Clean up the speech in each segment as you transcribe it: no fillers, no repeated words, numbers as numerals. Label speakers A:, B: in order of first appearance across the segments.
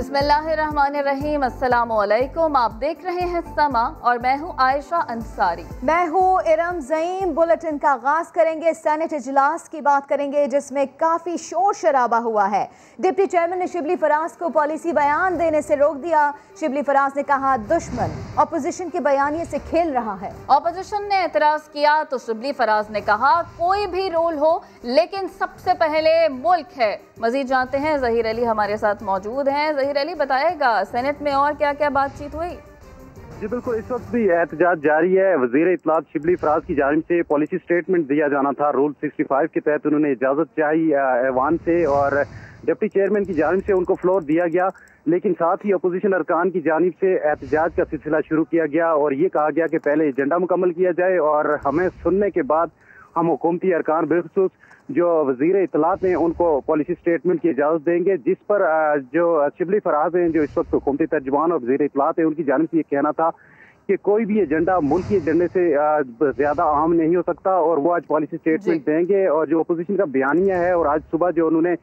A: बिस्मिल्लाहिर्रहमानिर्रहीम, अस्सलाम वालेकुम। आप देख रहे हैं समा और मैं हूं आयशा अंसारी।
B: मैं हूं इरम ज़ईम। बुलेटिन का आगाज करेंगे सेनेट इजलास की बात करेंगे जिसमें काफी शोर शराबा हुआ है। डिप्टी चेयरमैन ने शिबली फराज को पॉलिसी बयान देने से रोक दिया। शिबली फराज ने कहा दुश्मन अपोजिशन के बयानिए से खेल रहा है।
A: अपोजिशन ने एतराज किया तो शिबली फराज ने कहा कोई भी रोल हो लेकिन सबसे पहले मुल्क है। मजीद जानते हैं, ज़हीर अली हमारे साथ मौजूद हैं। ज़हीर अली, बताएगा सेनेट में और क्या क्या बातचीत हुई?
C: जी बिल्कुल, इस वक्त भी एहतजाज जारी है। वजीर इत्तलात शिबली फराज की जानिब से पॉलिसी स्टेटमेंट दिया जाना था। रूल 65 के तहत उन्होंने इजाज़त चाही ऐवान से और डिप्टी चेयरमैन की जानिब से उनको फ्लोर दिया गया, लेकिन साथ ही अपोजिशन अरकान की जानिब से एहतजाज का सिलसिला शुरू किया गया और ये कहा गया कि पहले एजेंडा मुकम्मल किया जाए और हमें सुनने के बाद हम हुकूमती अरकान बिलखुसूस जो वजीर इत्तलात हैं उनको पॉलिसी स्टेटमेंट की इजाज़त देंगे। जिस पर जो शिबली फराज हैं जो इस वक्त हुकूमती तर्जुमान और वजीर इत्तलात हैं उनकी जानिब से ये कहना था कि कोई भी एजेंडा मुल्की एजेंडे से ज़्यादा अहम नहीं हो सकता और वो आज पॉलिसी स्टेटमेंट देंगे। और जो अपोजिशन का बयानिया है और आज सुबह जो उन्होंने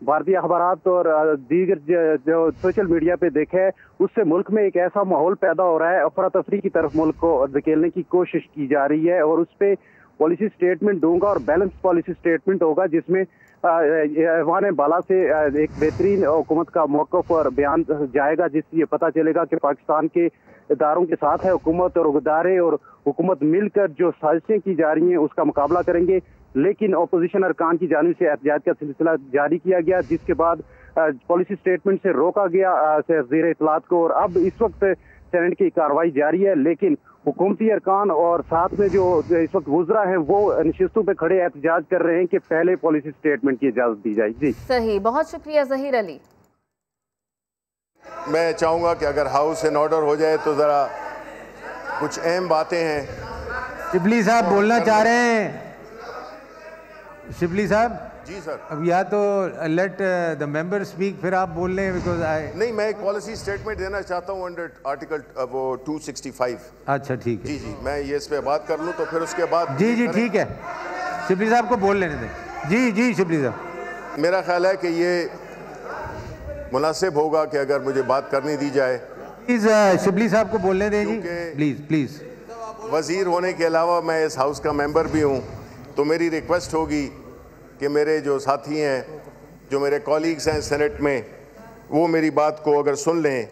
C: भारतीय अखबारात और दीगर जो सोशल मीडिया पे देखा है उससे मुल्क में एक ऐसा माहौल पैदा हो रहा है, अफरा तफरी की तरफ मुल्क को धकेलने की कोशिश की जा रही है और उस पर पॉलिसी स्टेटमेंट दूंगा और बैलेंस पॉलिसी स्टेटमेंट होगा जिसमें ऐवान बाला से एक बेहतरीन हुकूमत का मौक़िफ़ और बयान जाएगा जिससे ये पता चलेगा कि पाकिस्तान के इदारों के साथ है हुकूमत और इदारे और हुकूमत मिलकर जो साजिशें की जा रही हैं उसका मुकाबला करेंगे। लेकिन अपोजिशन अरकान की जानिब से एहतजाज का सिलसिला जारी किया गया जिसके बाद पॉलिसी स्टेटमेंट से रोका गया वज़ीर इत्तलात को और अब इस वक्त सेनेट की कार्रवाई जारी है। लेकिन हुकूमती अरकान और साथ में जो इस वक्त वुज़रा हैं वो नशिस्तों पे खड़े एहतजाज कर रहे हैं कि पहले पॉलिसी स्टेटमेंट की इजाज़त दी जाए। जी
A: सही, बहुत शुक्रिया ज़हीर अली।
D: मैं चाहूँगा कि अगर हाउस इन ऑर्डर हो जाए तो ज़रा कुछ अहम बातें हैं।
E: शिबली साहब बोलना चाह रहे हैं। शिबली साहब
D: जी सर।
E: अब या तो लेट द मेंबर स्पीक फिर आप बोल लें बिकॉज
D: नहीं, मैं एक पॉलिसी स्टेटमेंट देना चाहता हूँ अंडर आर्टिकल वो 265।
E: अच्छा ठीक है।
D: जी मैं ये इस पे बात कर लूँ तो फिर उसके बाद
E: जी ठीक है, शिबली साहब को बोल लेने दें। जी शिबली साहब,
D: मेरा ख्याल है कि ये मुनासिब होगा कि अगर मुझे बात करनी दी जाए।
E: प्लीज शिबली साहब को बोलने दें जी, प्लीज।
D: वजीर होने के अलावा मैं इस हाउस का मेंबर भी हूँ तो मेरी रिक्वेस्ट होगी कि मेरे जो साथी हैं, जो मेरे कॉलीग्स हैं सेनेट में, वो मेरी बात को अगर सुन लें।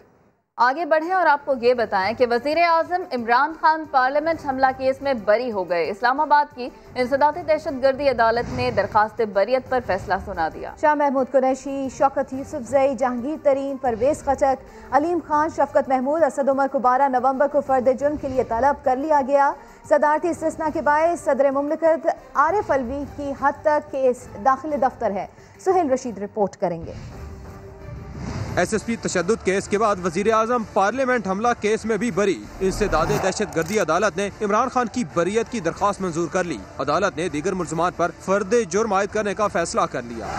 A: आगे बढ़ें और आपको ये बताएं कि वज़ीर आज़म इमरान खान पार्लियामेंट हमला केस में बरी हो गए। इस्लामाबाद की इंसदादी दहशतगर्दी अदालत ने दरखास्त बरियत पर फैसला सुना दिया।
B: शाह महमूद कुरैशी, शौकत यूसुफजई, जहांगीर तरीन, परवेज खचक, अलीम खान, शफकत महमूद, असद उमर को 12 नवंबर को फर्द जुर्म के लिए तलब कर लिया गया। सदारती इस्तिस्ना के बायस सदर मुमलिकत आरिफ अलवी की हद तक केस दाखिल दफ्तर है। सुहेल रशीद रिपोर्ट करेंगे।
F: SSP तशद्दुद केस के बाद वजीर आज़म पार्लियामेंट हमला केस में भी बरी। इंसदादे दहशतगर्दी अदालत ने इमरान खान की बरियत की दरख्वास्त मंजूर कर ली। अदालत ने दीगर मुल्ज़िमान पर फर्द जुर्म आयद करने का फैसला कर लिया।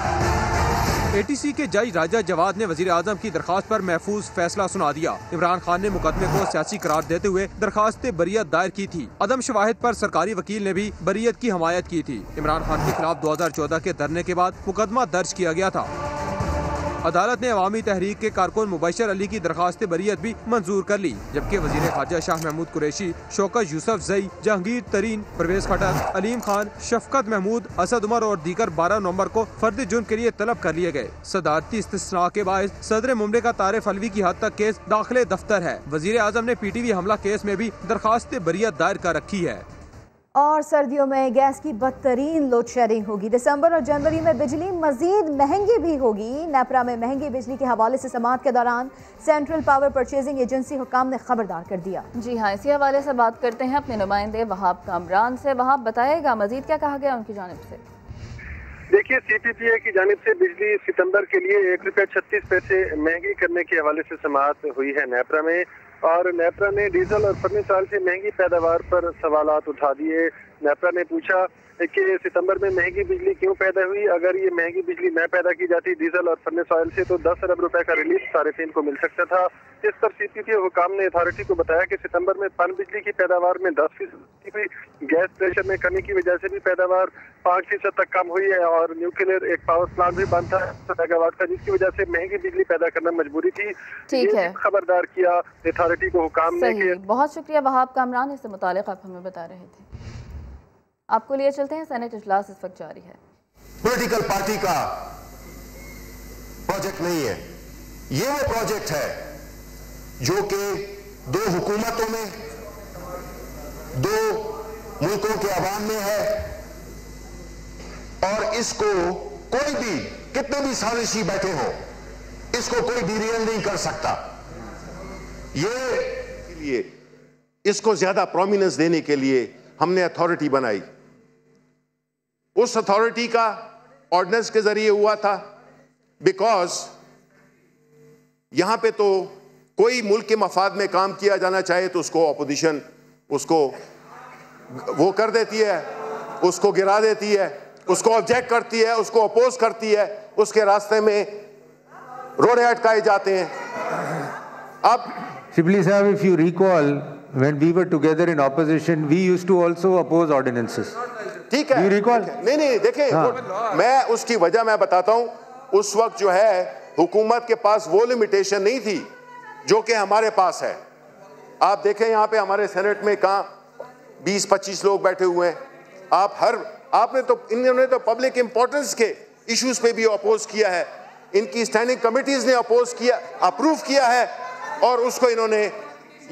F: ATC के जज राजा जवाद ने वजीर आज़म की दरख्वास्त पर महफूज फैसला सुना दिया। इमरान खान ने मुकदमे को सियासी करार देते हुए दरख्वास्त बरियत दायर की थी। अदम शवाहिद पर सरकारी वकील ने भी बरियत की हमायत की थी। इमरान खान के खिलाफ 2014 के धरने के बाद मुकदमा दर्ज किया गया था। अदालत ने अवामी तहरीक के कारकुन मुबशर अली की दरखास्त बरियत भी मंजूर कर ली, जबकि वजीर खारजा शाह महमूद कुरैशी, शौकत यूसुफजई, जहांगीर तरीन, परवेज खटक, अलीम खान, शफकत महमूद, असद उमर और दीगर 12 नवंबर को फर्द जुर्म के लिए तलब कर लिए गए। सदारती इस्तिस्ना के बायस सदर मुमलिकत आरिफ अलवी की हद तक केस दाखिले दफ्तर है। वजीर आज़म ने PTV हमला केस में भी दरखास्त बरियत दायर कर रखी है।
B: और सर्दियों में गैस की बदतरीन लोड शेडिंग होगी। दिसंबर और जनवरी में बिजली मजीद महंगी भी होगी। नेपरा में महंगी बिजली के हवाले से समाअत के दौरान सेंट्रल पावर परचेजिंग एजेंसी हुकाम ने खबरदार कर दिया। जी हाँ, इसी हवाले से बात करते हैं अपने नुमाइंदे वहाब कामरान से। वहाब, बताएगा मजीद क्या कहा गया उनकी जानिब से?
G: देखिए, CPPA की जानिब से बिजली सितंबर के लिए ₹1.36 महंगी करने के हवाले से समाअत हुई है नेपरा में। और नेपरा ने डीजल और फर्नेस ऑयल से महंगी पैदावार पर सवालात उठा दिए। नेपरा ने पूछा कि सितंबर में महंगी बिजली क्यों पैदा हुई। अगर ये महंगी बिजली न पैदा की जाती डीजल और फर्नेस ऑयल से तो 10 अरब रुपए का रिलीफ सार्फिन को मिल सकता था। इस पर सीपीपी हुकाम ने अथॉरिटी को बताया कि सितंबर में पन बिजली की पैदावार में 10% हुई, गैस प्रेशर में कमी की वजह से भी पैदावार 5% तक कम हुई है और न्यूक्लियर एक पावर प्लांट भी बंद था 100 मेगावाट का, जिसकी वजह से महंगी बिजली पैदा करना मजबूरी थी।
A: ठीक है,
G: खबरदार किया अथॉरिटी को हुकाम ने।
A: बहुत शुक्रिया वहाब कामरान, इससे मुतालिक आप हमें बता रहे थे। आपको लिए चलते हैं, सेनेट इजलास इस वक्त जारी है।
D: पॉलिटिकल पार्टी का प्रोजेक्ट नहीं है, ये वो प्रोजेक्ट है जो कि दो हुकूमतों में, दो मुल्कों के अवाम में है और इसको कोई भी, कितने भी साजिशी बैठे हो, इसको कोई डिरेल नहीं कर सकता। ये इसको ज्यादा प्रोमिनेंस देने के लिए हमने अथॉरिटी बनाई। उस अथॉरिटी का ऑर्डिनेंस के जरिए हुआ था, बिकॉज यहां पे तो कोई मुल्क के मफाद में काम किया जाना चाहे तो उसको अपोजिशन उसको वो कर देती है, उसको गिरा देती है, उसको ऑब्जेक्ट करती है, उसको अपोज करती है, उसके रास्ते में रोड़े अटकाए जाते हैं। अब
E: शिबली साहब, if you recall, when we were together in opposition, we used to also oppose ordinances.
D: ठीक है, नहीं देखें, हाँ। मैं उसकी वजह मैं बताता हूं। उस वक्त जो है हुकूमत के पास वो लिमिटेशन नहीं थी जो कि हमारे पास है। आप देखें यहाँ पे हमारे सेनेट में कहाँ 20-25 लोग बैठे हुए हैं। इन्होंने तो पब्लिक इंपॉर्टेंस के इश्यूज पे भी अपोज किया है, इनकी स्टैंडिंग कमिटीज ने अपोज किया, अप्रूव किया है और उसको इन्होंने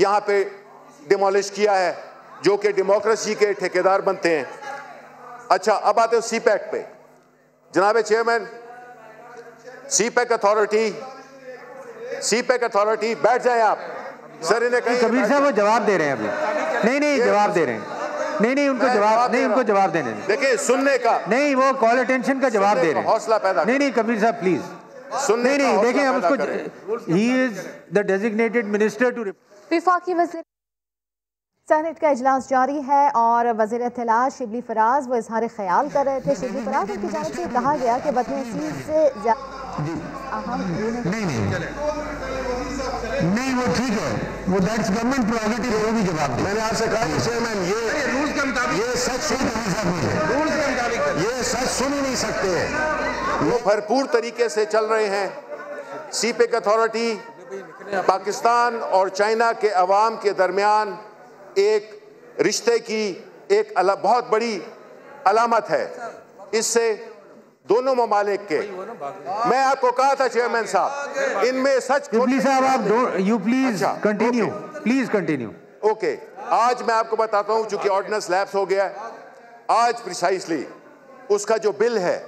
D: यहाँ पे डिमोलिश किया है, जो कि डेमोक्रेसी के ठेकेदार बनते हैं। अच्छा, अब आते हैं सीपैक पे। जनाब चेयरमैन, सीपैक अथॉरिटी, बैठ जाए आप। सर इन्हें कहीं
E: कबीर साहब वो जवाब दे रहे हैं अभी। नहीं जवाब दे रहे हैं। नहीं उनको जवाब नहीं, उनको जवाब देने। देखिए
D: सुनने का
E: नहीं, वो कॉल अटेंशन का जवाब दे रहे हैं।
D: हौसला पैदा
E: नहीं कबीर साहब प्लीज सुनने। नहीं देखें, हम उसको, he is the designated minister to.
B: वफाकी वज़ीर सेनेट का इजलास जारी है और वज़ीर इत्तलात शिबली फराज वो इजहार ख्याल कर रहे थे। शिबली फराज, उनकी जानिब से कहा गया कि बदनसीब से अहम
H: नहीं, वो ठीक है, वो दैट्स गवर्नमेंट प्रोगेटिव, वो भी जवाब।
D: मैंने आपसे कहा चेयरमैन, ये रूल्स के मुताबिक, ये सच सुन ही नहीं सकते हैं। वो भरपूर तरीके से चल रहे हैं। सीपैक अथॉरिटी पाकिस्तान और चाइना के अवाम के दरमियान एक रिश्ते की एक बहुत बड़ी अलामत है। इससे दोनों ममालिक के, मैं आपको कहा था चेयरमैन साहब, इनमें सच।
E: प्लीज साहब आप you please continue, please continue.
D: Okay, आज मैं आपको बताता हूं, चूंकि ऑर्डिनेंस लैप्स हो गया, आज प्रिसाइसली उसका जो बिल है,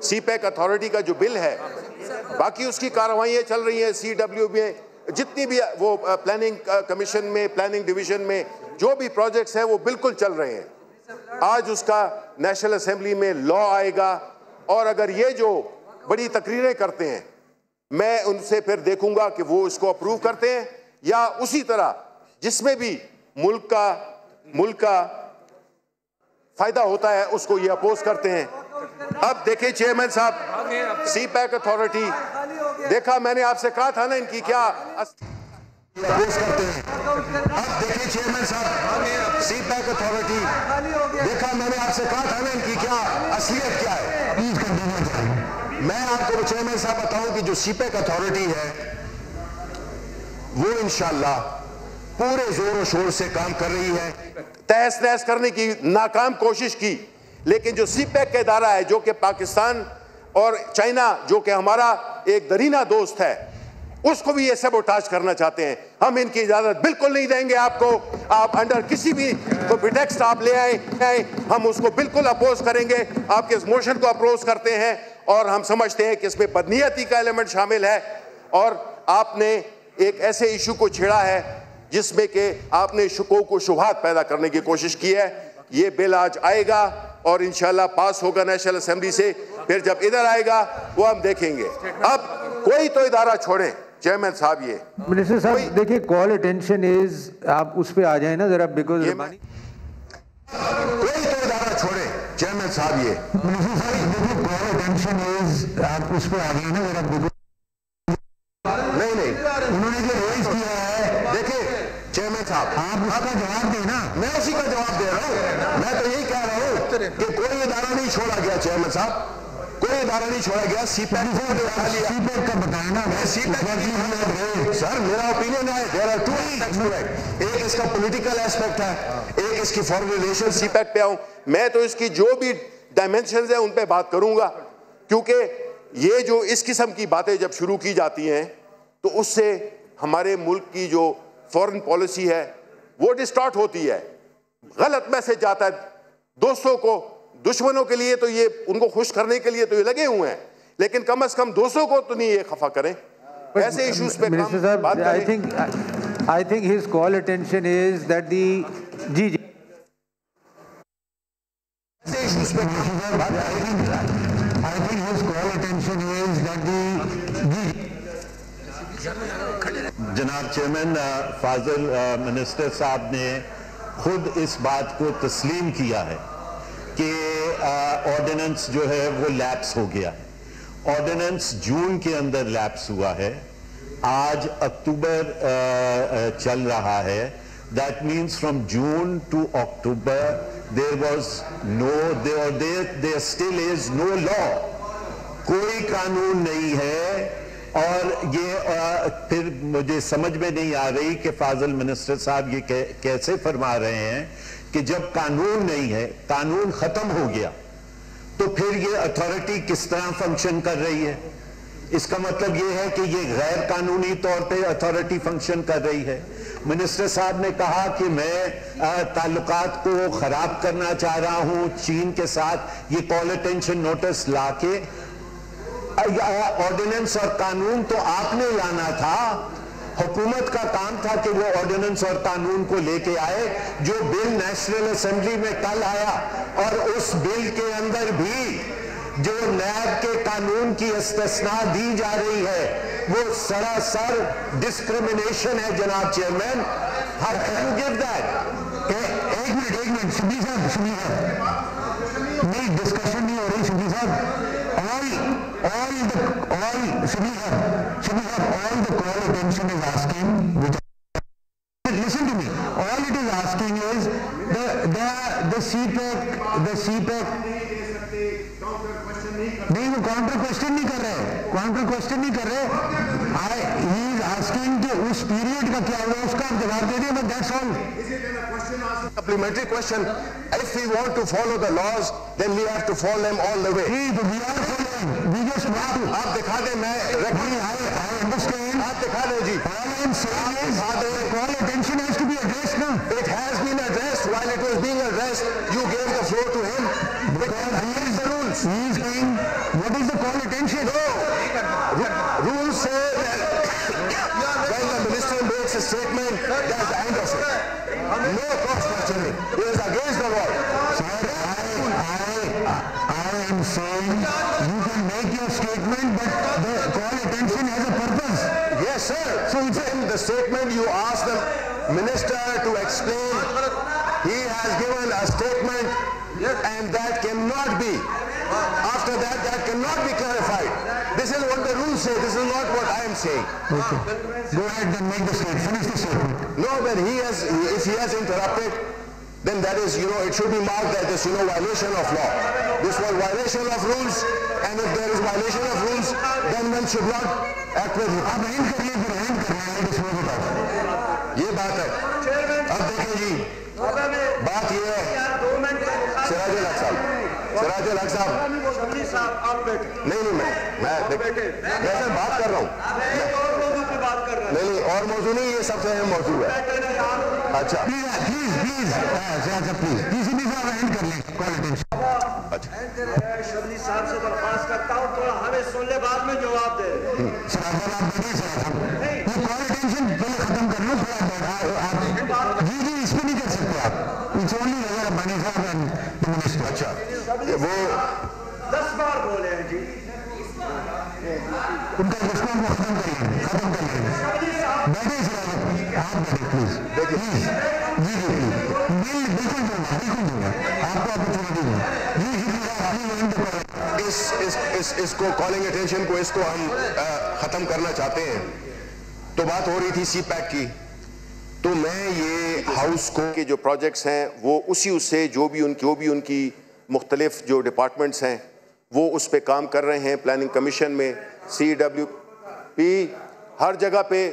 D: सीपैक अथॉरिटी का जो बिल है, बाकी उसकी कार्रवाइयां चल रही हैं CW में, जितनी भी वो प्लानिंग कमीशन में, प्लानिंग डिवीजन में जो भी प्रोजेक्ट्स हैं वो बिल्कुल चल रहे हैं। आज उसका नेशनल असेंबली में लॉ आएगा और अगर ये जो बड़ी तकरीरें करते हैं, मैं उनसे फिर देखूंगा कि वो इसको अप्रूव करते हैं या उसी तरह जिसमें भी मुल्क का फायदा होता है उसको ये अपोज करते हैं। अब देखिए चेयरमैन साहब, सीपैक अथॉरिटी, देखा मैंने आपसे कहा था ना इनकी क्या अपोज करते हैं। अब देखिए चेयरमैन साहब, सीपैक अथॉरिटी, देखा मैंने आपसे कहा था ना इनकी क्या असलियत क्या है। मैं आपको चेयरमैन साहब बताऊं कि जो सीपैक अथॉरिटी है वो इंशाल्लाह पूरे जोर और शोर से काम कर रही है। तहस नहस करने की नाकाम कोशिश की, लेकिन जो सीपैक का इदारा है, जो कि पाकिस्तान और चाइना, जो कि हमारा एक दरीना दोस्त है, उसको भी ये सबोटाज करना चाहते हैं। हम इनकी इजाजत बिल्कुल नहीं देंगे आपको। आप अंडर किसी भी तो प्रिटेक्स्ट आप ले आए, हम उसको बिल्कुल अपोज करेंगे। आपके इस मोशन को अपोज करते हैं और हम समझते हैं कि इसमें बदनीयती का एलिमेंट शामिल है और आपने एक ऐसे इशू को छेड़ा है जिसमें कि आपने शुकोक को शुबहात पैदा करने की कोशिश की है। ये बिल आज आएगा और इंशाल्लाह पास होगा नेशनल असेंबली से, फिर जब इधर आएगा वो हम देखेंगे। अब कोई तो इदारा छोड़ें चेयरमैन साहब। ये
E: मिनिस्टर साहब देखिए, कॉल अटेंशन इज, आप उस पे आ जाए ना जरा, बिकॉज
D: कोई तो चेयरमैन साहब ये
H: आप उस पर आ गए ना मेरा
D: नहीं
H: उन्होंने जो रेज किया है,
D: देखिए चेयरमैन साहब
H: आप उसका जवाब देना।
D: मैं उसी का जवाब दे रहा हूँ। मैं तो यही कह रहा हूँ कि कोई इदारा नहीं छोड़ा गया चेयरमैन साहब, कोई इदारा नहीं छोड़ा गया। सीपैक
H: का बताया ना,
D: सर मेरा ओपिनियन है, there are two aspects to it. एक इसका पॉलिटिकल एस्पेक्ट है, एक इसकी फॉरेन रिलेशन सीपैक पे आऊं मैं, तो इसकी जो भी डायमेंशंस है उन पे बात करूंगा, क्योंकि ये जो इस किस्म की बातें जब शुरू की जाती हैं तो उससे हमारे मुल्क की जो फॉरेन पॉलिसी है वो डिस्टॉर्ट होती है, गलत मैसेज जाता है दोस्तों को। दुश्मनों के लिए तो ये उनको खुश करने के लिए तो ये लगे हुए हैं, लेकिन कम से कम दोस्तों को तो नहीं ये खफा करें। ऐसे इश्यूज पे बात करें।
E: I think his call attention is that the
H: I think his call attention is that
I: जनाब चेयरमैन फाजिल मिनिस्टर साहब ने खुद इस बात को तस्लीम किया है कि ऑर्डिनेंस जो है वो लैप्स हो गया है। ऑर्डिनेंस जून के अंदर लैप्स हुआ है, आज अक्टूबर चल रहा है। That means from June to October there was no there still is no law, कोई कानून नहीं है। और ये फिर मुझे समझ में नहीं आ रही कि फाजिल मिनिस्टर साहब ये कैसे फरमा रहे हैं कि जब कानून नहीं है, कानून खत्म हो गया, तो फिर ये अथॉरिटी किस तरह फंक्शन कर रही है। इसका मतलब ये है कि ये गैर कानूनी तौर पे अथॉरिटी फंक्शन कर रही है। मिनिस्टर साहब ने कहा कि मैं ताल्लुकात को खराब करना चाह रहा हूं चीन के साथ। ये कॉल अटेंशन नोटिस लाके ऑर्डिनेंस और कानून तो आपने लाना था, हुकूमत का काम था कि वो ऑर्डिनेंस और कानून को लेके आए। जो बिल नेशनल असेंबली में कल आया और उस बिल के अंदर भी जो नैब के कानून की इस्तिस्ना दी जा रही है वो सरासर डिस्क्रिमिनेशन है जनाब chairman. How can you give that?
H: एक मिनट शुभी साहब नहीं, डिस्कशन नहीं हो रही शुभी साहब। all the call attention is asking, listen to me, all it is asking is the CPEC नहीं, वो काउंटर क्वेश्चन नहीं कर रहे, ही इज आस्किंग कि उस पीरियड का क्या हुआ, उसका आप जवाब दे दिए, but that's all.
D: Supplementary question. If we want to follow the laws, then we have to follow them all the way.
H: We are following. We just want to.
D: आप दिखा दें, मैं
H: I understand.
D: आप दिखा दें जी।
H: All I am saying is call attention has to be addressed now.
D: It has been addressed. While it was being addressed, you gave the floor to him.
H: Because he is the rules. He is saying, what is the call attention?
D: No. Rules say that when the minister makes a statement, that's the end of it. No cross questioning. It is against the law.
H: Sir, I am saying you can make your statement, but the call attention has a purpose.
D: Yes, sir. So in the statement you ask the minister to explain. He has given a statement, and that cannot be. After that, that cannot be clarified. This is what the rules say. This is not what I am saying.
H: Okay. Go ahead and make the statement. Finish the statement.
D: No, but if he has interrupted, then that is, it should be marked as this, violation of law. This was violation of rules, and if there is violation of rules, then one should not act with it.
H: आप and करिए, फिर and करना है,
D: ये बात है। अब देखिए जी, बात ये है, सिराजुल हक साहब, नहीं मैं सर बात कर रहा हूँ, नहीं और मौजू नहीं, ये सबसे अहम मौजू है। अच्छा
H: प्लीज आप एंड कर लें कॉल अटेंशन।
J: शबली साहब से दरख्वास्त करता हूँ, थोड़ा हमें सुन ले, बाद में जवाब दे।
H: कॉल अटेंशन पहले खत्म कर लो, थोड़ा आप जी इस पर नहीं कर सकते आप। इट्स ओनली अगर बनी साहब एंड मिनिस्टर।
D: अच्छा वो
J: 10 बार बोले हैं जी।
H: उनका रिस्पॉन्स खत्म कर लेंगे, खत्म कर लेंगे। बैठे आप प्लीज, देखिए जी बिल्कुल दूंगा, आपको अपॉर्चुनिटी दूंगा।
D: इसको कॉलिंग अटेंशन को इसको हम खत्म करना चाहते हैं। तो बात हो रही थी सी पैक की, तो मैं ये हाउस को के जो प्रोजेक्ट्स हैं वो उससे जो भी उनकी मुख्तलिफ जो डिपार्टमेंट्स हैं वो उस पे काम कर रहे हैं। प्लानिंग कमीशन में CWP हर जगह पे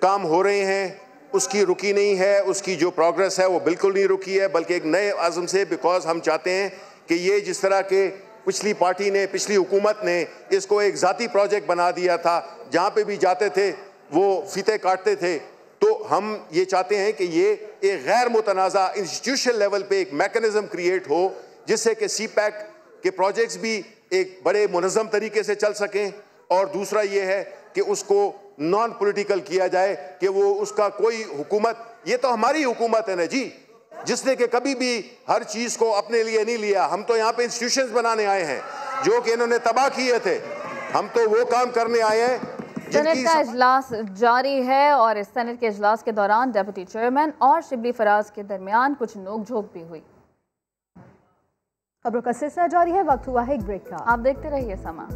D: काम हो रहे हैं, उसकी रुकी नहीं है, उसकी जो प्रोग्रेस है वो बिल्कुल नहीं रुकी है, बल्कि एक नए आज़म से, बिकॉज हम चाहते हैं कि ये जिस तरह के पिछली पार्टी ने, पिछली हुकूमत ने इसको एक ज़ाती प्रोजेक्ट बना दिया था, जहाँ पे भी जाते थे वो फीते काटते थे, तो हम ये चाहते हैं कि ये एक गैर मुतनाज़ा इंस्टीट्यूशनल लेवल पे एक मैकेनिज़्म क्रिएट हो जिससे कि CPEC के प्रोजेक्ट्स भी एक बड़े मुनज़्ज़म तरीके से चल सकें, और दूसरा ये है कि उसको नॉन पॉलिटिकल किया जाए, कि वो उसका कोई हुकूमत, ये तो हमारी हुकूमत है ना जी, जिसने कि कभी भी हर चीज़ को अपने लिए नहीं लिया। हम तो यहाँ पे इंस्टीट्यूशंस बनाने आए हैं जो कि इन्होंने तबाह किए थे, हम तो वो काम करने आए हैं।
A: सेनेट का इजलास जारी है और इस सेनेट के इजलास के दौरान डेप्यूटी चेयरमैन और शिबली फराज के दरमियान कुछ नोक-झोंक भी हुई।
B: खबरों का सिलसिला जारी है, वक्त हुआ है एक ब्रेक का।
A: आप देखते रहिए समा।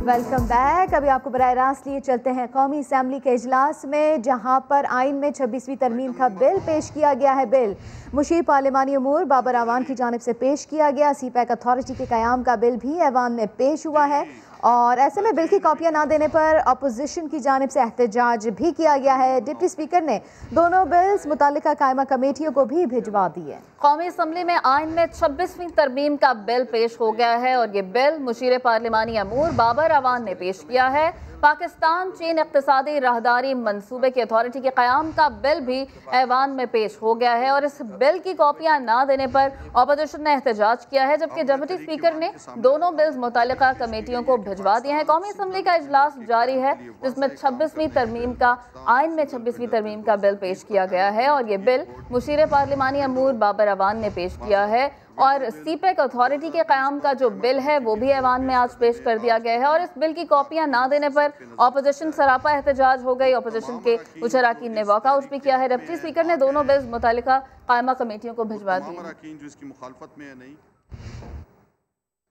B: Welcome back. अभी आपको बराह रास्त लिए चलते हैं कौमी असम्बली के इजलास में, जहां पर आइन में 26वीं तरमीम का बिल पेश किया गया है। बिल मुशीर पार्लिमानी अमूर बाबर अवान की जानिब से पेश किया गया। CPEC अथॉरिटी के क़याम का बिल भी ऐवान में पेश हुआ है, और ऐसे में बिल की कॉपियां ना देने पर अपोजिशन की जानिब से एहतजाज भी किया गया है। डिप्टी स्पीकर ने दोनों बिल्स मुतालिका कायमा कमेटियों को भी भिजवा दिए।
A: कौमी असम्बली में आइन में 26वीं तरमीम का बिल पेश हो गया है और ये बिल मुशीर पार्लिमानी अमूर बाबर अवान ने पेश किया है। पाकिस्तान चीन इक़्तिसादी राहदारी मंसूबे की अथॉरिटी के क़याम का बिल भी ऐवान में पेश हो गया है, और इस बिल की कॉपियां ना देने पर अपोजिशन ने एहतजाज किया है, जबकि डिप्टी स्पीकर ने दोनों बिल्स मुतालिका कमेटियों को भिजवा दिए हैं। कौमी असम्बली का इजलास जारी है, जिसमें 26वीं तरमीम का आइन में 26वीं तरमीम का बिल पेश किया गया है, और ये बिल मुशीर पार्लिमानी अमूर बाबर अवान ने पेश किया है। और CPEC अथॉरिटी के क़याम का जो बिल है वो भी ऐवान में आज पेश कर दिया गया है, और इस बिल की कॉपियां ना देने पर अपोजिशन सरापा एहतजाज हो गई। अपोजिशन के कुछ अरकान ने वॉकआउट भी किया है। डिप्टी स्पीकर ने दोनों बिल्स मुतालिका कायमा कमेटियों को भिजवा दिए।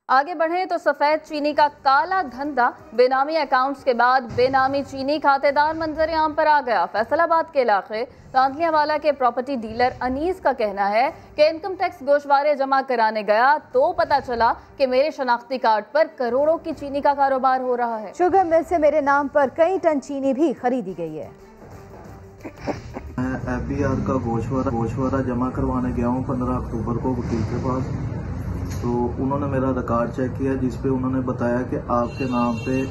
A: आगे बढ़ें तो सफ़ेद चीनी का काला धंधा, बेनामी अकाउंट्स के बाद बेनामी चीनी खातेदार मंजर आम पर आ गया। फैसलाबाद के इलाके तांतलियावाला के प्रॉपर्टी डीलर अनीस का कहना है कि इनकम टैक्स गोशवारे जमा कराने गया तो पता चला कि मेरे शनाख्ती कार्ड पर करोड़ों की चीनी का कारोबार हो रहा है।
B: शुगर मिल से मेरे नाम पर कई टन चीनी भी खरीदी गई है।
K: मैं FBR का गोशवारा जमा करवाने गया हूँ 15 अक्टूबर को वकील के पास। तो उन्होंने मेरा रिकॉर्ड चेक किया, जिस पे उन्होंने बताया कि आपके नाम पे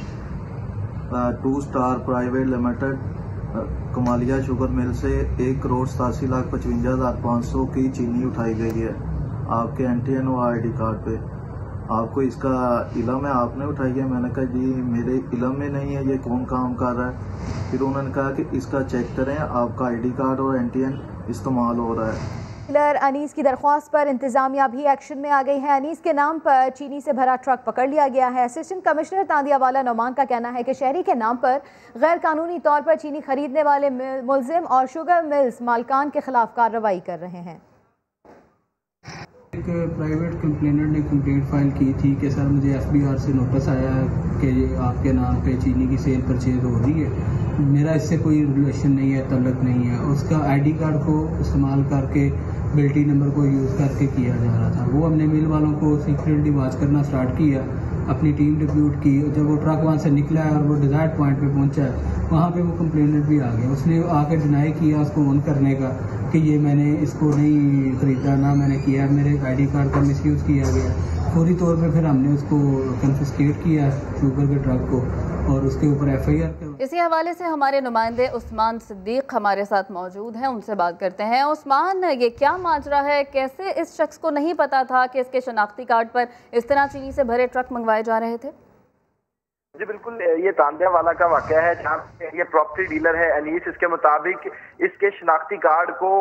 K: 2 star private limited Kamalia sugar mill से 1,87,55,500 की चीनी उठाई गई है आपके NTN और ID कार्ड पे। आपको इसका इलम है, आपने उठाई है? मैंने कहा जी मेरे इलम में नहीं है, ये कौन काम कर रहा है? फिर उन्होंने कहा कि इसका चेक करें, आपका ID कार्ड और NTN इस्तेमाल हो रहा है।
B: डीलर अनीस की दरख्वास्त पर इंतजामिया भी एक्शन में आ गई है। अनीस के नाम पर चीनी से भरा ट्रक पकड़ लिया गया है। असिस्टेंट कमिश्नर तांदियावाला नौमान का कहना है कि शहरी के नाम पर गैर कानूनी तौर पर चीनी खरीदने वाले मुलजिम और शुगर मिल्स मालकान के खिलाफ कार्रवाई कर रहे हैं।
L: एक प्राइवेट कंप्लेनेंट ने कंप्लेंट फाइल की थी कि सर मुझे FBR से नोटिस आया है कि आपके नाम पे चीनी की सेल परचेज हो रही है। मेरा इससे कोई रिलेशन नहीं है, तल्लक नहीं है। उसका ID कार्ड को इस्तेमाल करके बिल्टी नंबर को यूज़ करके किया जा रहा था। वो हमने मिल वालों को सीक्रेटली वाच करना स्टार्ट किया, अपनी टीम डिप्यूट की। जब वो ट्रक वहाँ से निकला है और वो डिज़ायर्ड पॉइंट पे पहुँचा है, वहाँ पे वो कंप्लेनेंट भी आ गया। उसने आके डिनाई किया उसको ऑन करने का कि ये मैंने इसको नहीं ख़रीदा, ना मैंने किया, मेरे ID कार्ड का मिसयूज़ किया गया। फौरी तौर पे फिर हमने उसको कन्फिस्केट किया शुगर के ट्रक को और उसके ऊपर FIR कर।
A: इसी हवाले से हमारे नुमाइंदे उस्मान सिद्दीक हमारे साथ मौजूद हैं, उनसे बात करते हैं। उस्मान, ये क्या माजरा है? कैसे इस शख्स को नहीं पता था कि इसके शनाख्ती कार्ड पर इस तरह चीनी से भरे ट्रक मंगवाए जा रहे थे?
M: जी बिल्कुल, ये तांदिया वाला का वाकया है जहाँ ये प्रॉपर्टी डीलर है अनीस। इसके मुताबिक इसके शनाख्ती कार्ड को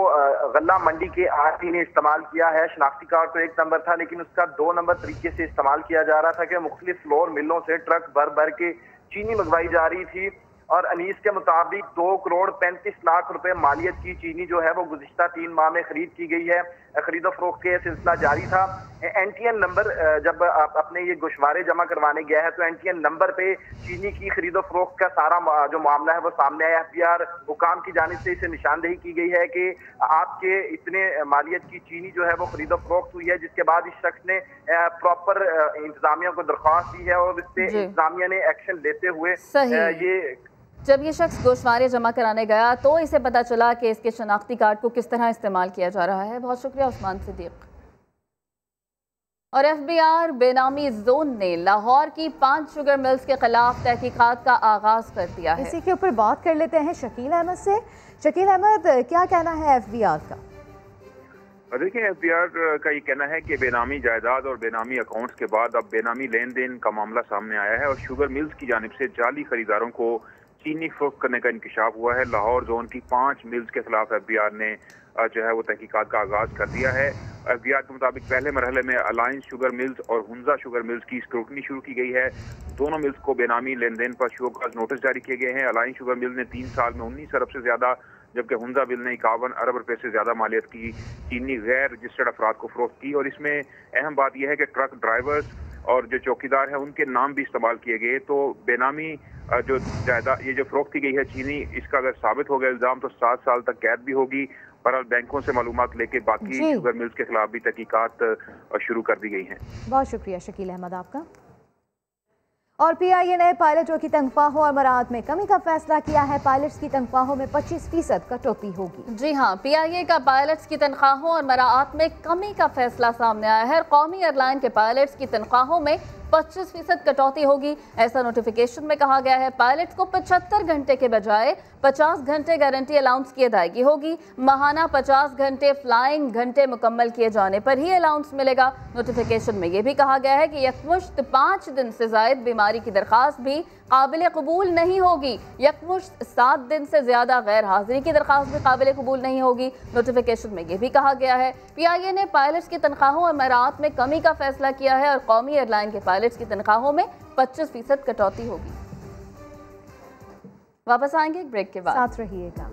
M: गल्ला मंडी के आरटी ने इस्तेमाल किया है। शनाख्ती कार्ड तो 1 नंबर था, लेकिन उसका 2 नंबर तरीके से इस्तेमाल किया जा रहा था कि मुख्तलिफ फ्लोर मिलों से ट्रक भर भर के चीनी मंगवाई जा रही थी। और अनीस के मुताबिक 2 करोड़ 35 लाख रुपए मालियत की चीनी जो है वो गुज़िश्ता 3 माह में खरीद की गई है। खरीदो फरोख्त के सिलसिला जारी था। एनटीएन नंबर जब आप अपने ये गोशवारे जमा करवाने गया है तो एनटीएन नंबर पे चीनी की खरीदो फरोख्त का सारा जो मामला है वो सामने आया। एफबीआर हुकाम की जानिब से इसे निशानदेही की गई है कि आपके इतने मालियत की चीनी जो है वो खरीदो फरोख्त हुई है, जिसके बाद इस शख्स ने प्रॉपर इंतजामिया को दरख्वास्त दी है और इस पे इंतजामिया ने एक्शन लेते हुए ये
A: जब ये शख्स गोशवारे जमा कराने गया तो इसे पता चला कि इसके शनाख्ती कार्ड को किस तरह इस्तेमाल किया जा रहा है। बहुत शुक्रिया उस्मान सिद्दीक। और एफबीआर बेनामी जोन ने लाहौर की 5 शुगर मिल्स के खिलाफ तहकीकात का आगाज कर दिया है।
B: इसी के ऊपर बात कर लेते हैं शकील अहमद से। शकील अहमद, क्या कहना है एफबीआर का?
N: देखिए, एफबीआर का ये कहना है कि बेनामी जायदाद और बेनामी अकाउंट्स के बाद अब बेनामी लेन देन का मामला सामने आया है और शुगर मिल्स की जानिब से जाली खरीदारों को चीनी फरोख्त करने का इंकशाफ हुआ है। लाहौर जोन की 5 मिल्स के खिलाफ एफबीआर ने जो है वो तहकीकात का आगाज कर दिया है। एफबीआर के मुताबिक पहले मरहले में अलायंस शुगर मिल्स और हुंजा शुगर मिल्स की स्क्रूटनी शुरू की गई है। दोनों मिल्स को बेनामी लेन देन पर शोकॉज नोटिस जारी किए गए हैं। अलायंस शुगर मिल ने 3 साल में 19 अरब से ज्यादा, जबकि हुंजा मिल ने 51 अरब रुपए से ज्यादा मालियत की चीनी गैर रजिस्टर्ड अफराद को फरोख्त की। और इसमें अहम बात यह है कि ट्रक ड्राइवर्स और जो चौकीदार हैं उनके नाम भी इस्तेमाल किए गए। तो बेनामी जो जायदाद ये जो फरोख्त की गई है चीनी, इसका अगर साबित हो गया इल्जाम तो 7 साल तक कैद भी होगी। बहरहाल बैंकों से मालूमात लेके बाकी शुगर मिल्स के खिलाफ भी तहकीकात शुरू कर दी गई हैं।
B: बहुत शुक्रिया शकील अहमद आपका। और पीआईए ने पायलटों की तनख्वाहों और मराहत में कमी का फैसला किया है। पायलट्स की तनख्वाहों में 25% कटौती होगी।
A: जी हाँ, पीआईए का पायलट्स की तनख्वाहों और मराहत में कमी का फैसला सामने आया है। कौमी एयरलाइन के पायलट्स की तनख्वाहों में 25% कटौती होगी, ऐसा नोटिफिकेशन में कहा गया है। पायलट्स को 75 घंटे के बजाय 50 घंटे गारंटी अलाउंस की अदायगी होगी। माहाना 50 घंटे फ्लाइंग घंटे मुकम्मल किए जाने पर ही अलाउंस मिलेगा। नोटिफिकेशन में यह भी कहा गया है कि यकमुश्त 5 दिन से जायद बीमारी की दरख्वास्त भी काबिल कबूल नहीं होगी। यकमुश्त 7 दिन से ज्यादा गैर हाजिरी की दरख्वास्त भी काबिल कबूल नहीं होगी। नोटिफिकेशन में यह भी कहा गया है। पीआईए ने पायलट्स की तनख्वाहों और मराहत में कमी का फैसला किया है और कौमी एयरलाइन के पायलट्स की तनख्वाहों में 25% कटौती होगी। वापस आएंगे एक ब्रेक के बाद,
B: साथ रहिएगा।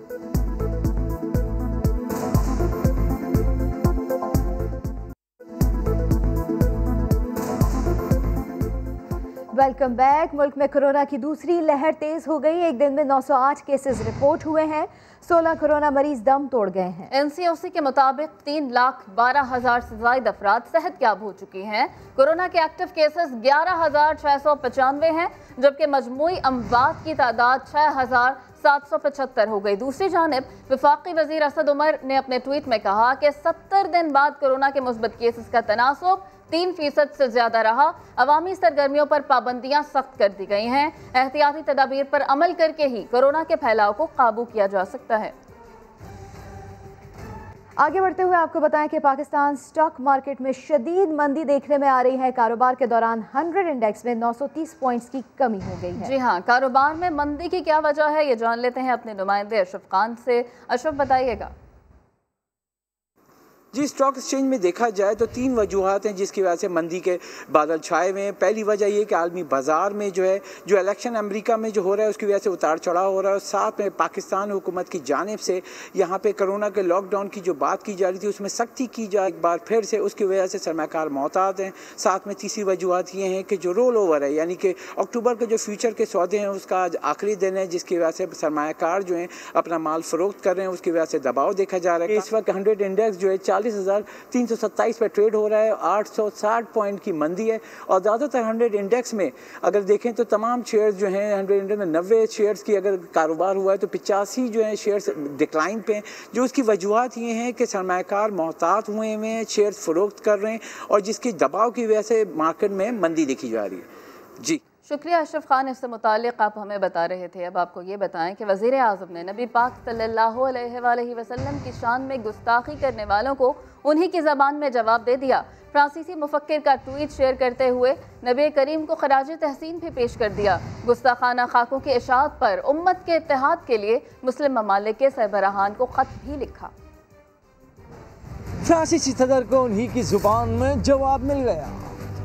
B: Welcome back. मुल्क में कोरोना की दूसरी लहर तेज हो गई। एक दिन में 908 केसेस रिपोर्ट हुए हैं। 16 कोरोना मरीज दम तोड़ गए हैं।
A: एनसीओसी के मुताबिक 3,12,000 से ज्यादा अफराद सेहतयाब हो चुकी हैं। कोरोना के एक्टिव केसेस 11,695 हैं, जबकि मजमूई अमवात की तादाद 6,775 हो गई। दूसरी जानिब वफाकी वजीर असद उमर ने अपने ट्वीट में कहा कि 70 दिन बाद कोरोना के मुस्बत केसेस का तनासुब 3% से ज्यादा रहा। अवामी सरगर्मियों पर पाबंदियां सख्त कर दी गई हैं। एहतियाती तदाबीर पर अमल करके ही कोरोना के फैलाव को काबू किया जा सकता है।
B: आगे बढ़ते हुए आपको बताएं कि पाकिस्तान स्टॉक मार्केट में शदीद मंदी देखने में आ रही है। कारोबार के दौरान 100 इंडेक्स में 930 पॉइंट्स की कमी हो गई है।
A: जी हाँ, कारोबार में मंदी की क्या वजह है ये जान लेते हैं अपने नुमाइंदे अशरफ खान से। अशरफ, बताइएगा।
O: जी, स्टॉक एक्सचेंज में देखा जाए तो 3 वजूहात हैं जिसकी वजह से मंदी के बादल छाए हुए हैं। पहली वजह ये कि आलमी बाजार में जो है जो इलेक्शन अमेरिका में जो हो रहा है उसकी वजह से उतार चढ़ाव हो रहा है। और साथ में पाकिस्तान हुकूमत की जानिब से यहाँ पे कोरोना के लॉकडाउन की जो बात की जा रही थी उसमें सख्ती की जाए एक बार फिर से, उसकी वजह से सरमाकार मोहतात हैं। साथ में तीसरी वजूहात ये हैं कि जो रोल ओवर है, यानी कि अक्टूबर के जो फ्यूचर के सौदे हैं उसका आज आखिरी दिन है, जिसकी वजह से सरमाकार जो है अपना माल फरोख्त कर रहे हैं, उसकी वजह से दबाव देखा जा रहा है। इस वक्त 100 इंडेक्स जो है 40,327 पे ट्रेड हो रहा है। 860 पॉइंट की मंदी है। और ज़्यादातर 100 इंडेक्स में अगर देखें तो तमाम शेयर्स जो हैं 100 इंडेक्स में 90 शेयर्स की अगर कारोबार हुआ है तो 85 जो है शेयर्स डिक्लाइन पे हैं। जो उसकी वजूहत ये हैं कि सरमाकार मोहतात हुए हैं, शेयर्स फरोख्त कर रहे हैं और जिसकी दबाव की वजह से मार्केट में मंदी देखी जा रही है। जी
A: शुक्रिया अशरफ खान, इससे मुतालिक आप हमें बता रहे थे। अब आपको ये बताएं कि वज़ीर आज़म ने नबी पाक सल्लल्लाहु अलैहि वसल्लम की शान में गुस्ताखी करने वालों को उन्हीं की ज़बान में जवाब दे दिया। फ्रांसीसी मुफक्किर का ट्वीट शेयर करते हुए नबी करीम को खराज तहसीन भी पेश कर दिया। गुस्ताखाना खाकों की इशाअत पर उम्मत के इत्तेहाद के लिए मुस्लिम ममालिक के सरबराहान को खत भी लिखा।
P: फ्रांसीसी सदर को उन्हीं की जुबान में जवाब मिल गया।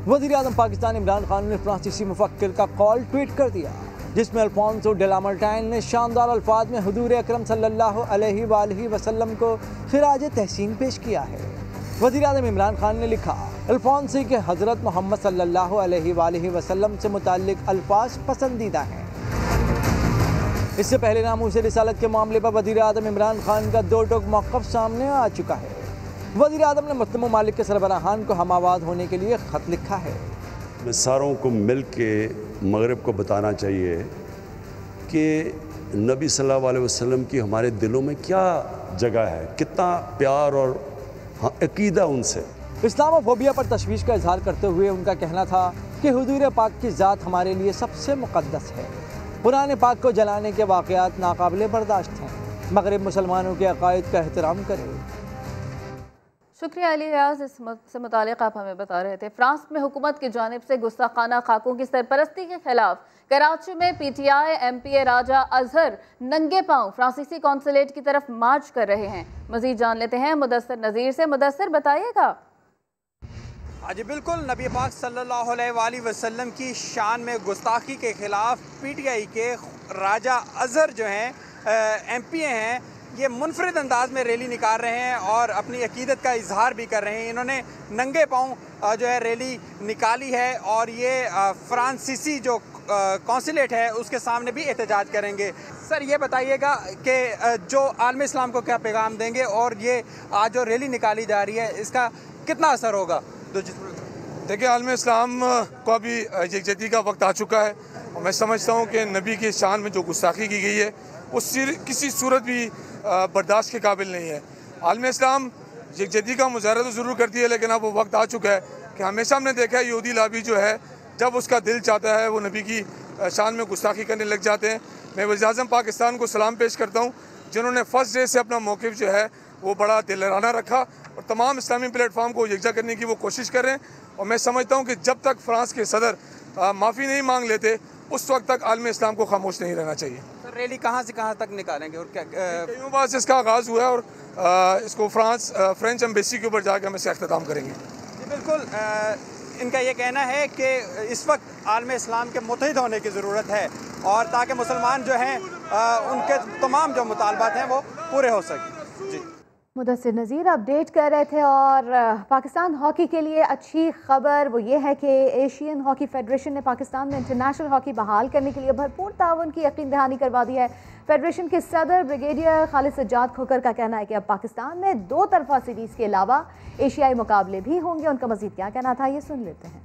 P: वज़ीर आज़म पाकिस्तान इमरान खान ने फ्रांसीसी मुफक्किर का कॉल ट्वीट कर दिया, जिसमें अल्फोंसो डे लामार्टाइन ने शानदार अल्फाज में हुजूर अकरम सल्लल्लाहु अलैहि वसल्लम को खिराज तहसीन पेश किया है। वज़ीर आज़म इमरान खान ने लिखा, अल्फोंसी के हज़रत मोहम्मद सल्लल्लाहु अलैहि वसल्लम से मुताल्लिक अल्फाज पसंदीदा हैं। इससे पहले नामूस रिसालत के मामले पर वज़ीर आज़म इमरान खान का दो टोक मौक़िफ़ सामने आ चुका है। वज़ीर आज़म ने मुस्लिम ममालिक के सरबराहान को हम आवाज़ होने के लिए ख़त लिखा है।
Q: सारों को मिल के मगरिब को बताना चाहिए कि नबी सल्लल्लाहु अलैहि वसल्लम की हमारे दिलों में क्या जगह है, कितना प्यार और अकीदा उनसे।
P: इस्लामोफोबिया पर तशवीश का इजहार करते हुए उनका कहना था कि हुजूर पाक की ज़ात हमारे लिए सबसे मुक़द्दस है। कुरान पाक को जलाने के वाक़यात नाकाबिले बर्दाश्त हैं। मगरिब मुसलमानों के अकायद का एहतराम करे।
A: शुक्रिया अली रियाज, इससे मुतालिक आप हमें बता रहे थे। फ्रांस में हुकूमत की जानिब से गुस्ताखाना खाकों की सरपरस्ती के खिलाफ कराची में PTI MPA राजा अजहर नंगे पांव फ्रांसीसी कौंसलेट की तरफ मार्च कर रहे हैं। मजीद जान लेते हैं मुदस्सर नज़ीर से। मुदस्सर, बताइएगा।
R: जी बिल्कुल, नबी पाक सल्लल्लाहु अलैहि वसल्लम की शान में गुस्ताखी के खिलाफ PTI के राजा अजहर जो हैं MPA हैं, ये मुनफरिद अंदाज में रैली निकाल रहे हैं और अपनी अकीदत का इजहार भी कर रहे हैं। इन्होंने नंगे पाँव जो है रैली निकाली है और ये फ्रांसीसी जो कौंसलेट है उसके सामने भी एहतजाज करेंगे। सर, ये बताइएगा कि जो आलम इस्लाम को क्या पैगाम देंगे और ये आज जो रैली निकाली जा रही है इसका कितना असर होगा?
S: देखिए, आलम इस्लाम को अभी यकजहती का वक्त आ चुका है और मैं समझता हूँ कि नबी की शान में जो गुस्ताखी की गई है वो किसी सूरत भी बर्दाश्त के काबिल नहीं है। आलम इस्लाम यकजहती का मुजाहरा तो ज़रूर करती है, लेकिन अब वो वक्त आ चुका है कि हमेशा हमने देखा है यहूदी लाबी जो है जब उसका दिल चाहता है वो नबी की शान में गुस्ताखी करने लग जाते हैं। मैं वज़ीर आज़म पाकिस्तान को सलाम पेश करता हूँ जिन्होंने फर्स्ट डे से अपना मौक़िफ़ जो है वो बड़ा दिलराना रखा और तमाम इस्लामी प्लेटफार्म को यकजा करने की वो कोशिश कर रहे हैं। और मैं समझता हूँ कि जब तक फ्रांस के सदर माफ़ी नहीं मांग लेते उस वक्त तक आलम इस्लाम को खामोश नहीं रहना चाहिए।
R: सर, रैली कहाँ से कहाँ तक निकालेंगे और क्या
S: कईयों बार से इसका आगाज़ हुआ है और इसको फ्रेंच एम्बेसी के ऊपर जाकर हम इसका अख्ताम करेंगे।
R: जी बिल्कुल, इनका ये कहना है कि इस वक्त आलम इस्लाम के मुत्तहिद होने की ज़रूरत है और ताकि मुसलमान जो हैं उनके तमाम जो मुतालबात हैं वो पूरे हो सकें। जी,
B: मुदस्सिर नज़ीर अपडेट कर रहे थे। और पाकिस्तान हॉकी के लिए अच्छी खबर वो ये है कि एशियन हॉकी फेडरेशन ने पाकिस्तान में इंटरनेशनल हॉकी बहाल करने के लिए भरपूर ताउन की यकीन दहानी करवा दी है। फेडरेशन के सदर ब्रिगेडियर खालिद सज्जाद खोकर का कहना है कि अब पाकिस्तान में 2 तरफा सीरीज़ के अलावा एशियाई मुकाबले भी होंगे। उनका मज़ीद क्या कहना था, ये सुन लेते हैं।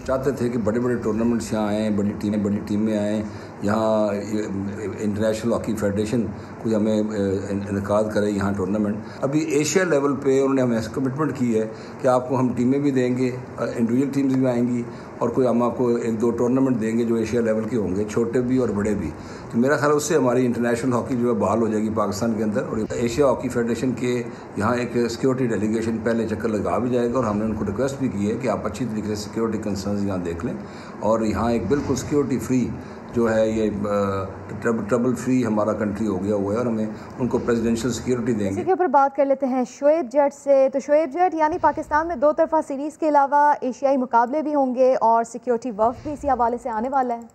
T: चाहते थे कि बड़े बड़े टूर्नामेंट्स यहाँ आएँ, बड़ी टीमें आएँ, यहाँ इंटरनेशनल हॉकी फेडरेशन कोई हमें इनकाद करे यहाँ टूर्नामेंट। अभी एशिया लेवल पे उन्होंने हमें कमिटमेंट की है कि आपको हम टीमें भी देंगे, इंडिविजुअल टीम्स भी आएंगी और कोई हम आपको 1-2 टूर्नामेंट देंगे जो एशिया लेवल के होंगे, छोटे भी और बड़े भी। तो मेरा ख्याल उससे हमारी इंटरनेशनल हॉकी जो है बहाल हो जाएगी पाकिस्तान के अंदर। और एशिया हॉकी फेडरेशन के यहाँ एक सिक्योरिटी डेलीगेशन पहले चक्कर लगा भी जाएगा और हमने उनको रिक्वेस्ट भी की है कि आप अच्छी तरीके से सिक्योरिटी कंसर्न्स यहाँ देख लें और यहाँ एक बिल्कुल सिक्योरिटी फ्री जो है ये ट्रबल फ्री हमारा कंट्री हो गया हुआ है और हमें उनको प्रेसिडेंशियल सिक्योरिटी देंगे।
B: इसी के ऊपर बात कर लेते हैं शोएब जट से। तो शोएब जट, यानी पाकिस्तान में 2 तरफा सीरीज़ के अलावा एशियाई मुकाबले भी होंगे और सिक्योरिटी वर्क भी इसी हवाले से आने वाला है।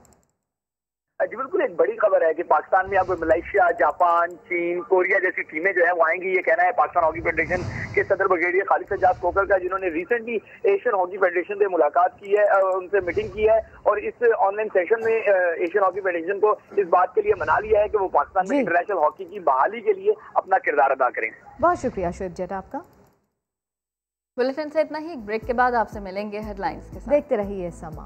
M: जी बिल्कुल, एक बड़ी खबर है कि पाकिस्तान में अब मलेशिया, जापान, चीन, कोरिया जैसी टीमें जो है वो आएंगी। ये कहना है पाकिस्तान हॉकी फेडरेशन के सदर ब्रिगेडियर खालिद सज्जाद खोकर का, जिन्होंने रिसेंटली एशियन हॉकी फेडरेशन से मुलाकात की है, उनसे मीटिंग की है और इस ऑनलाइन सेशन में एशियन हॉकी फेडरेशन को इस बात के लिए मना लिया है कि वो पाकिस्तान में इंटरनेशनल हॉकी की बहाली के लिए अपना किरदार अदा करें।
B: बहुत शुक्रिया शोएब जट आपका।
A: बुलेटिन से इतना ही। एक ब्रेक के बाद आपसे मिलेंगे हेडलाइंस के साथ।
B: देखते रहिए समा।